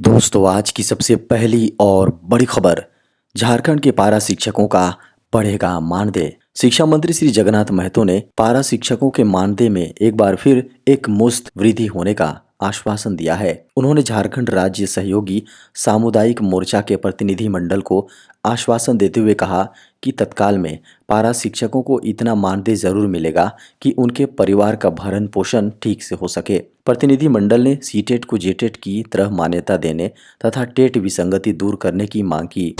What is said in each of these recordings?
दोस्तों, आज की सबसे पहली और बड़ी खबर। झारखंड के पारा शिक्षकों का बढ़ेगा मानदेय। शिक्षा मंत्री श्री जगन्नाथ महतो ने पारा शिक्षकों के मानदेय में एक बार फिर एक मुश्त वृद्धि होने का आश्वासन दिया है। उन्होंने झारखंड राज्य सहयोगी सामुदायिक मोर्चा के प्रतिनिधि मंडल को आश्वासन देते हुए कहा कि तत्काल में पारा शिक्षकों को इतना मानदेय जरूर मिलेगा कि उनके परिवार का भरण पोषण ठीक से हो सके। प्रतिनिधि मंडल ने सीटेट को जेटेट की तरह मान्यता देने तथा टेट विसंगति दूर करने की मांग की।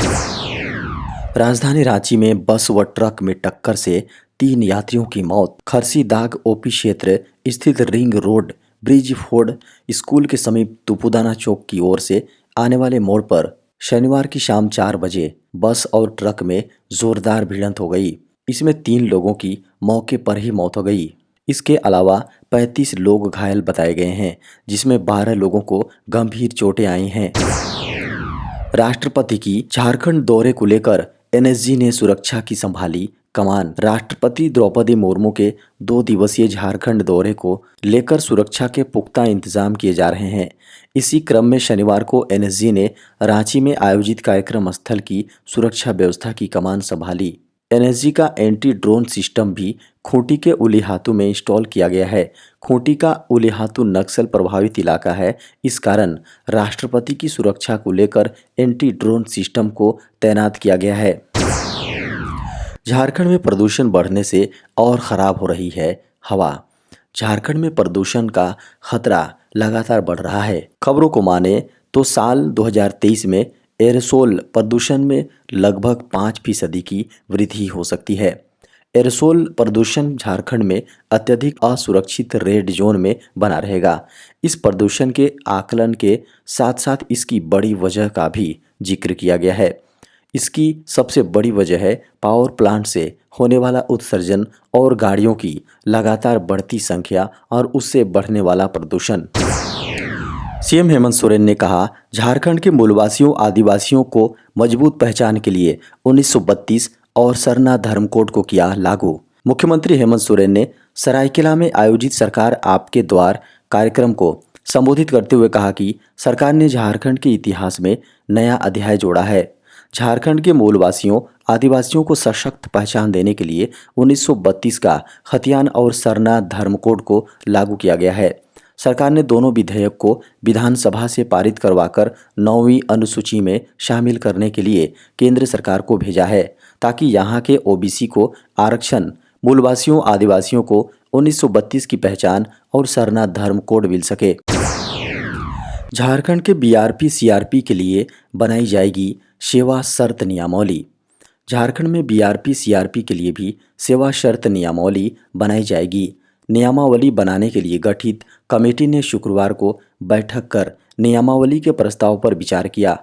राजधानी रांची में बस व ट्रक में टक्कर से 3 यात्रियों की मौत। खरसीदाग ओपी क्षेत्र स्थित ring road bridge Ford school के समीप तुपुदाना चौक की ओर से आने वाले मोड़ पर शनिवार की शाम 4 बजे बस और ट्रक में जोरदार भिड़ंत हो गई। इसमें 3 लोगों की मौके पर ही मौत हो गई। इसके अलावा 35 लोग घायल बताए गए हैं, जिसमें 12 लोगों को गंभीर चोटें आई हैं। राष्ट्रपति की झारखंड दौरे को लेकर एनएसजी ने सुरक्षा की संभाली कमान। राष्ट्रपति द्रौपदी मुर्मू के 2 दिवसीय झारखंड दौरे को लेकर सुरक्षा के पुख्ता इंतजाम किए जा रहे हैं। इसी क्रम में शनिवार को एनएसजी ने रांची में आयोजित कार्यक्रम स्थल की सुरक्षा व्यवस्था की कमान संभाली। एनएसजी का एंटी ड्रोन सिस्टम भी खूंटी के उलीहातू में इंस्टॉल किया गया है। खूंटी का उलीहातू नक्सल प्रभावित इलाका है। इस कारण राष्ट्रपति की सुरक्षा को लेकर एंटी ड्रोन सिस्टम को तैनात किया गया है। झारखंड में प्रदूषण बढ़ने से और खराब हो रही है हवा। झारखंड में प्रदूषण का खतरा लगातार बढ़ रहा है। खबरों को माने तो साल 2023 में एयरोसोल प्रदूषण में लगभग 5% की वृद्धि हो सकती है। एयरोसोल प्रदूषण झारखंड में अत्यधिक असुरक्षित रेड जोन में बना रहेगा। इस प्रदूषण के आकलन के साथ साथ इसकी बड़ी वजह का भी जिक्र किया गया है। इसकी सबसे बड़ी वजह है पावर प्लांट से होने वाला उत्सर्जन और गाड़ियों की लगातार बढ़ती संख्या और उससे बढ़ने वाला प्रदूषण। सीएम हेमंत सोरेन ने कहा, झारखंड के मूलवासियों आदिवासियों को मजबूत पहचान के लिए 1932 और सरना धर्म कोड को किया लागू। मुख्यमंत्री हेमंत सोरेन ने सरायकेला में आयोजित सरकार आपके द्वार कार्यक्रम को संबोधित करते हुए कहा कि सरकार ने झारखंड के इतिहास में नया अध्याय जोड़ा है। झारखंड के मूलवासियों आदिवासियों को सशक्त पहचान देने के लिए 1932 का खतियान और सरना धर्म कोड को लागू किया गया है। सरकार ने दोनों विधेयक को विधानसभा से पारित करवाकर 9वीं अनुसूची में शामिल करने के लिए केंद्र सरकार को भेजा है, ताकि यहां के ओबीसी को आरक्षण, मूलवासियों आदिवासियों को 1932 की पहचान और सरना धर्म कोड मिल सके। झारखंड के बीआरपी सीआरपी के लिए बनाई जाएगी सेवा शर्त नियमावली। झारखंड में बीआरपी सीआरपी के लिए भी सेवा शर्त नियमावली बनाई जाएगी। नियमावली बनाने के लिए गठित कमेटी ने शुक्रवार को बैठक कर नियमावली के प्रस्ताव पर विचार किया।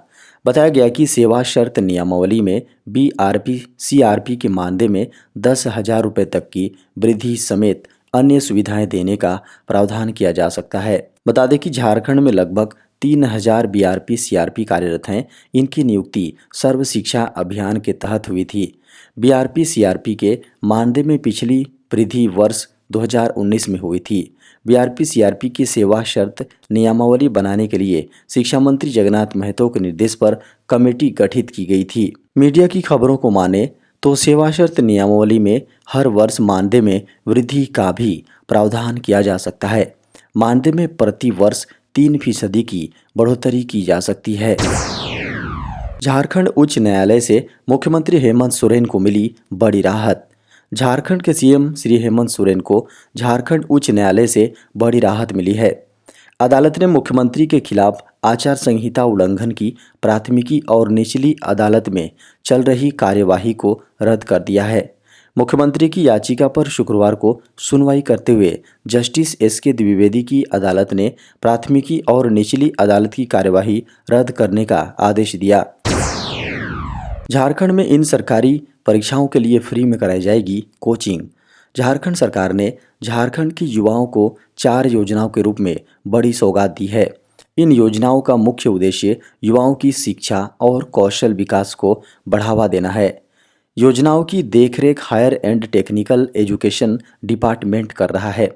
बताया गया कि सेवा शर्त नियमावली में बीआरपी सीआरपी के मानदेय में 10,000 रुपये तक की वृद्धि समेत अन्य सुविधाएं देने का प्रावधान किया जा सकता है। बता दें कि झारखंड में लगभग 3,000 बीआरपी सीआरपी कार्यरत हैं। इनकी नियुक्ति सर्व शिक्षा अभियान के तहत हुई थी। बीआरपी सीआरपी के मानदेय में पिछली वृद्धि वर्ष 2019 में हुई थी। बीआरपी सीआरपी की सेवा शर्त नियमावली बनाने के लिए शिक्षा मंत्री जगन्नाथ महतो के निर्देश पर कमेटी गठित की गई थी। मीडिया की खबरों को माने तो सेवा शर्त नियमावली में हर वर्ष मानदेय में वृद्धि का भी प्रावधान किया जा सकता है। मानदेय में प्रति वर्ष 3% की बढ़ोतरी की जा सकती है। झारखंड उच्च न्यायालय से मुख्यमंत्री हेमंत सोरेन को मिली बड़ी राहत। झारखंड के सीएम श्री हेमंत सोरेन को झारखंड उच्च न्यायालय से बड़ी राहत मिली है। अदालत ने मुख्यमंत्री के खिलाफ आचार संहिता उल्लंघन की प्राथमिकी और निचली अदालत में चल रही कार्यवाही को रद्द कर दिया है। मुख्यमंत्री की याचिका पर शुक्रवार को सुनवाई करते हुए जस्टिस एसके द्विवेदी की अदालत ने प्राथमिकी और निचली अदालत की कार्यवाही रद्द करने का आदेश दिया। झारखंड में इन सरकारी परीक्षाओं के लिए फ्री में कराई जाएगी कोचिंग। झारखंड सरकार ने झारखंड के युवाओं को 4 योजनाओं के रूप में बड़ी सौगात दी है। इन योजनाओं का मुख्य उद्देश्य युवाओं की शिक्षा और कौशल विकास को बढ़ावा देना है। योजनाओं की देखरेख higher and technical education department कर रहा है।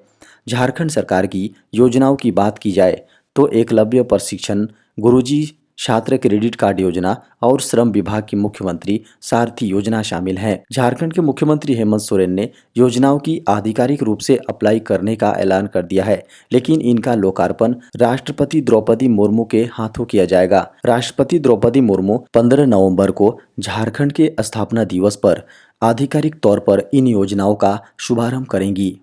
झारखंड सरकार की योजनाओं की बात की जाए तो एकलव्य प्रशिक्षण, गुरुजी छात्र क्रेडिट कार्ड योजना और श्रम विभाग की मुख्यमंत्री सारथी योजना शामिल हैं। झारखंड के मुख्यमंत्री हेमंत सोरेन ने योजनाओं की आधिकारिक रूप से अप्लाई करने का ऐलान कर दिया है, लेकिन इनका लोकार्पण राष्ट्रपति द्रौपदी मुर्मू के हाथों किया जाएगा। राष्ट्रपति द्रौपदी मुर्मू 15 नवंबर को झारखंड के स्थापना दिवस पर आधिकारिक तौर पर इन योजनाओं का शुभारंभ करेंगी।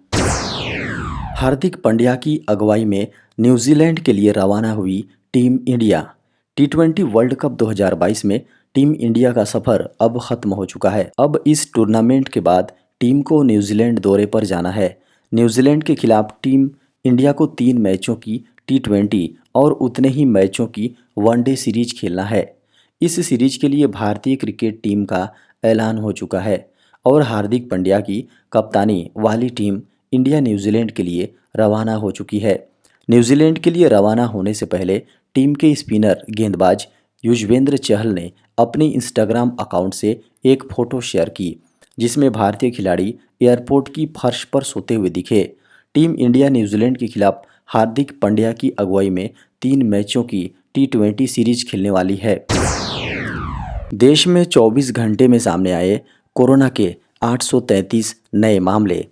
हार्दिक पांड्या की अगुवाई में न्यूजीलैंड के लिए रवाना हुई team India. T20 world cup 2022 में टीम इंडिया का सफर अब खत्म हो चुका है। अब इस टूर्नामेंट के बाद टीम को न्यूजीलैंड दौरे पर जाना है। न्यूजीलैंड के खिलाफ टीम इंडिया को 3 मैचों की T20 और उतने ही मैचों की वनडे सीरीज खेलना है। इस सीरीज के लिए भारतीय क्रिकेट टीम का ऐलान हो चुका है और हार्दिक पांड्या की कप्तानी वाली टीम इंडिया न्यूजीलैंड के लिए रवाना हो चुकी है। न्यूजीलैंड के लिए रवाना होने से पहले टीम के स्पिनर गेंदबाज युजवेंद्र चहल ने अपनी इंस्टाग्राम अकाउंट से एक फोटो शेयर की, जिसमें भारतीय खिलाड़ी एयरपोर्ट की फर्श पर सोते हुए दिखे। टीम इंडिया न्यूजीलैंड के खिलाफ हार्दिक पांड्या की अगुवाई में 3 मैचों की T20 सीरीज खेलने वाली है। देश में 24 घंटे में सामने आए कोरोना के 833 नए मामले।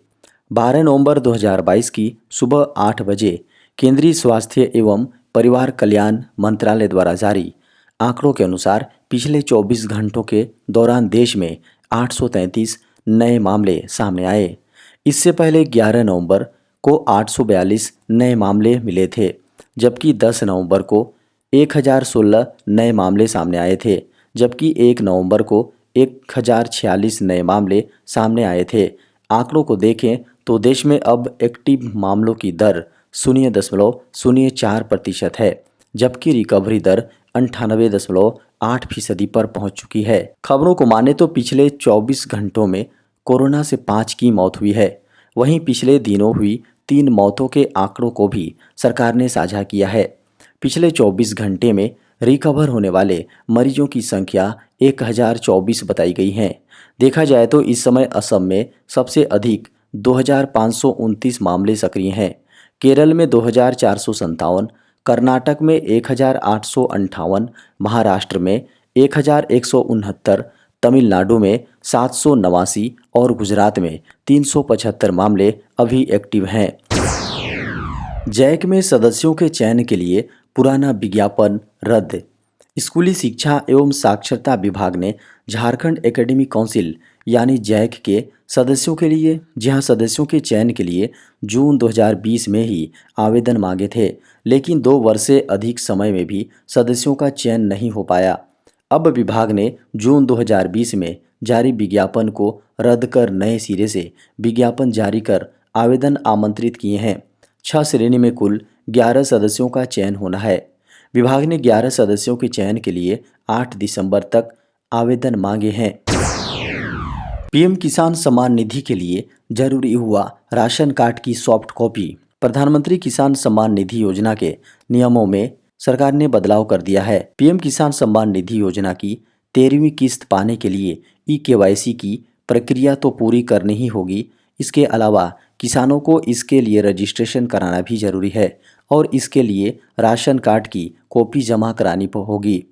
12 नवंबर 2022 की सुबह 8 बजे केंद्रीय स्वास्थ्य एवं परिवार कल्याण मंत्रालय द्वारा जारी आंकड़ों के अनुसार पिछले 24 घंटों के दौरान देश में 833 नए मामले सामने आए। इससे पहले 11 नवंबर को 842 नए मामले मिले थे, जबकि 10 नवंबर को 1016 नए मामले सामने आए थे, जबकि 1 नवंबर को 1046 नए मामले सामने आए थे। आंकड़ों को देखें तो देश में अब एक्टिव मामलों की दर 0.04% है, जबकि रिकवरी दर 98.8% पर पहुंच चुकी है। खबरों को माने तो पिछले 24 घंटों में कोरोना से 5 की मौत हुई है। वहीं पिछले दिनों हुई 3 मौतों के आंकड़ों को भी सरकार ने साझा किया है। पिछले 24 घंटे में रिकवर होने वाले मरीजों की संख्या 1024 बताई गई है। देखा जाए तो इस समय असम में सबसे अधिक 2529 मामले सक्रिय हैं, केरल में 2457, कर्नाटक में 1858, महाराष्ट्र में 1169, तमिलनाडु में 789 और गुजरात में 375 मामले अभी एक्टिव हैं। जैक में सदस्यों के चयन के लिए पुराना विज्ञापन रद्द। स्कूली शिक्षा एवं साक्षरता विभाग ने झारखंड एकेडमिक काउंसिल यानी जैक के सदस्यों के लिए सदस्यों के चयन के लिए जून 2020 में ही आवेदन मांगे थे, लेकिन 2 वर्ष से अधिक समय में भी सदस्यों का चयन नहीं हो पाया। अब विभाग ने जून 2020 में जारी विज्ञापन को रद्द कर नए सिरे से विज्ञापन जारी कर आवेदन आमंत्रित किए हैं। 6 श्रेणी में कुल 11 सदस्यों का चयन होना है। विभाग ने 11 सदस्यों के चयन के लिए 8 दिसंबर तक आवेदन मांगे हैं। पीएम किसान सम्मान निधि के लिए जरूरी हुआ राशन कार्ड की सॉफ्ट कॉपी। प्रधानमंत्री किसान सम्मान निधि योजना के नियमों में सरकार ने बदलाव कर दिया है। पीएम किसान सम्मान निधि योजना की 13वीं किस्त पाने के लिए eKYC की प्रक्रिया तो पूरी करनी ही होगी। इसके अलावा किसानों को इसके लिए रजिस्ट्रेशन कराना भी जरूरी है और इसके लिए राशन कार्ड की कॉपी जमा करानी होगी।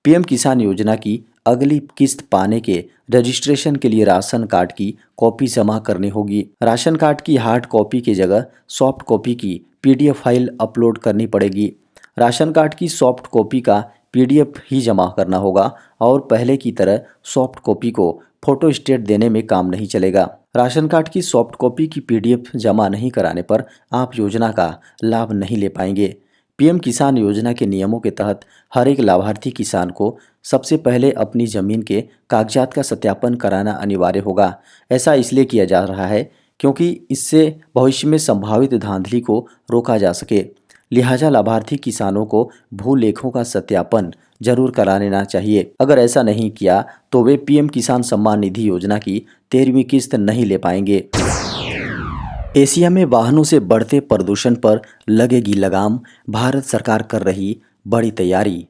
पीएम किसान योजना की अगली किस्त पाने के रजिस्ट्रेशन के लिए राशन कार्ड की कॉपी जमा करनी होगी। राशन कार्ड की हार्ड कॉपी की जगह सॉफ्ट कॉपी की PDF फाइल अपलोड करनी पड़ेगी। राशन कार्ड की सॉफ्ट कॉपी का PDF ही जमा करना होगा और पहले की तरह सॉफ्ट कॉपी को फोटो स्टेट देने में काम नहीं चलेगा। राशन कार्ड की सॉफ्ट कॉपी की PDF जमा नहीं कराने पर आप योजना का लाभ नहीं ले पाएंगे। पीएम किसान योजना के नियमों के तहत हर एक लाभार्थी किसान को सबसे पहले अपनी ज़मीन के कागजात का सत्यापन कराना अनिवार्य होगा। ऐसा इसलिए किया जा रहा है क्योंकि इससे भविष्य में संभावित धांधली को रोका जा सके। लिहाजा लाभार्थी किसानों को भू लेखों का सत्यापन जरूर करा लेना चाहिए। अगर ऐसा नहीं किया तो वे पीएम किसान सम्मान निधि योजना की 13वीं किस्त नहीं ले पाएंगे। एशिया में वाहनों से बढ़ते प्रदूषण पर लगेगी लगाम, भारत सरकार कर रही बड़ी तैयारी।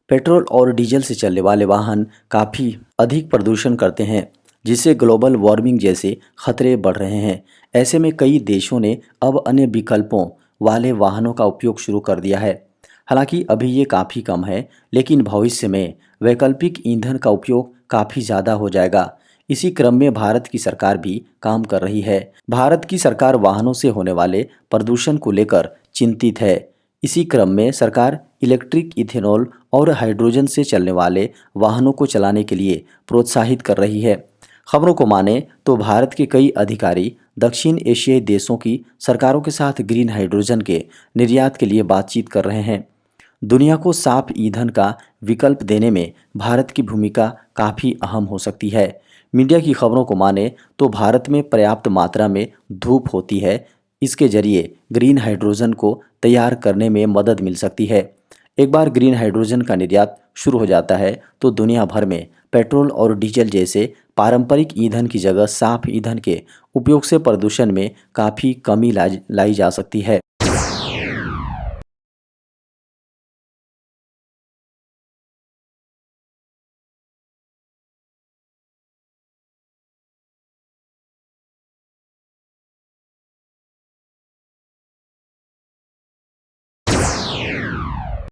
पेट्रोल और डीजल से चलने वाले वाहन काफ़ी अधिक प्रदूषण करते हैं, जिससे ग्लोबल वार्मिंग जैसे खतरे बढ़ रहे हैं। ऐसे में कई देशों ने अब अन्य विकल्पों वाले वाहनों का उपयोग शुरू कर दिया है। हालांकि अभी ये काफ़ी कम है, लेकिन भविष्य में वैकल्पिक ईंधन का उपयोग काफ़ी ज़्यादा हो जाएगा। इसी क्रम में भारत की सरकार भी काम कर रही है। भारत की सरकार वाहनों से होने वाले प्रदूषण को लेकर चिंतित है। इसी क्रम में सरकार इलेक्ट्रिक, इथेनॉल और हाइड्रोजन से चलने वाले वाहनों को चलाने के लिए प्रोत्साहित कर रही है। खबरों को माने तो भारत के कई अधिकारी दक्षिण एशियाई देशों की सरकारों के साथ ग्रीन हाइड्रोजन के निर्यात के लिए बातचीत कर रहे हैं। दुनिया को साफ ईंधन का विकल्प देने में भारत की भूमिका काफ़ी अहम हो सकती है। मीडिया की खबरों को माने तो भारत में पर्याप्त मात्रा में धूप होती है। इसके जरिए ग्रीन हाइड्रोजन को तैयार करने में मदद मिल सकती है। एक बार ग्रीन हाइड्रोजन का निर्यात शुरू हो जाता है तो दुनिया भर में पेट्रोल और डीजल जैसे पारंपरिक ईंधन की जगह साफ ईंधन के उपयोग से प्रदूषण में काफ़ी कमी लाई जा सकती है।